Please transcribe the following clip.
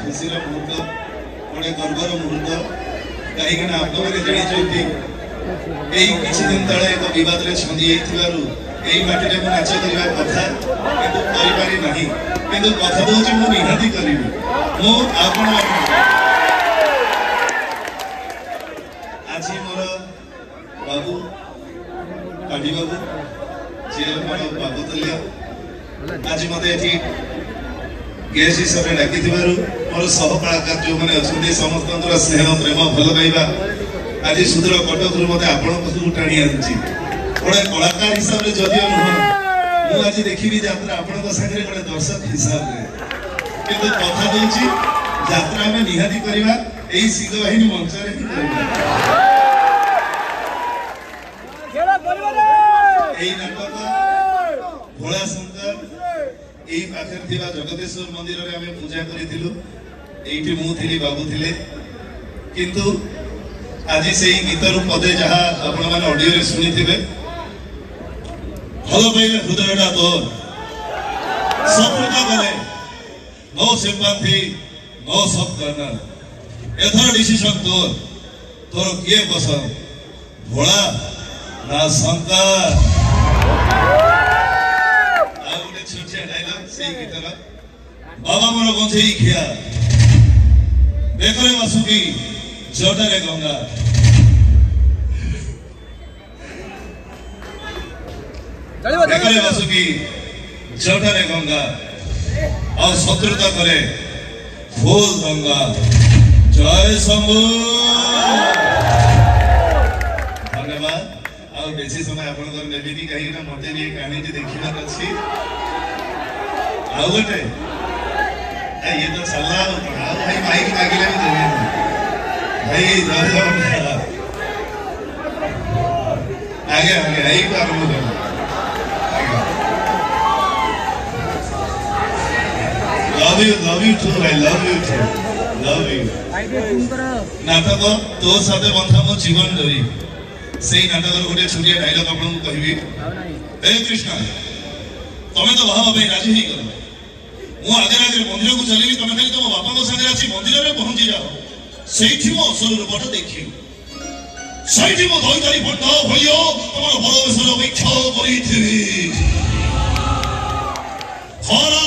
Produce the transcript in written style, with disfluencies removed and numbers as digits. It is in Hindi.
खुशी मुहूर्त गोटे गर्वर मुहूर्त कहीं आप जानते किसी दिन तले एक बद छंदी माटी में नाच करवा कथा कि कथा दूसरी मुझे निहाती करी आज मोर बाबू पांडी बाबू जी मोर बाबू तलिया आज मत गेस्ट हिसाब से डाकी मोर सह कलाकार जो मैंने अच्छा समस्त स्नेह प्रेम भल पाइबा आज सुदूर कटक मत आपको टाणी आनी गोटे कलाकार हिसाब से जदिव नुह मुझे देखी यात्रा आपण सागर गोटे दर्शक हिसाब से कि कथा दूसरी यात्रा आम निहाती करवा यही सिंह बाहिनी मंच नाटक भोला शंकर यही पाखे जगदेश्वर मंदिर में आम पूजा करूँ ये बाबू थे किंतु आज से गीतर पदे जहाँ आपण मैंने ऑडियो शुणी थे भल पाइले हृदयटा तोर सफलता गले नो सिंपैथी नो सब कर्नर एथर डिसीजन तोर तोर किए पसंद भोला ना शंकर बाबा मोर गंधे खिया बेकरे बासुकी जटारे गंगा बेकरे बासुकी जटारे गंगा और शत्रुता करे फूल गंगा जय शंभु धन्यवाद और बेसी समय आप नेबी कहीं मत भी कहानी देखा अच्छी गोटे ये तो चला भाई माइक मागिले भी देवे भाई आगे आगे आई तो आरंभ कर love you too I love you नाटक तो साथे बंधा मो जीवन डोरी से नाटक गोटे छोटिया डायलॉग आपको कहबी हे कृष्ण तमे तो बाहा भाई राजी ही कर मु आगे आगे मंदिर को चली तुम खाली तुम बापा सागर आसी मंदिर में पहुंची जाओ से असल रूपट देखी से दईतारी भट्ट भैया तुम बड़ बेसर अपेक्षा करी खरा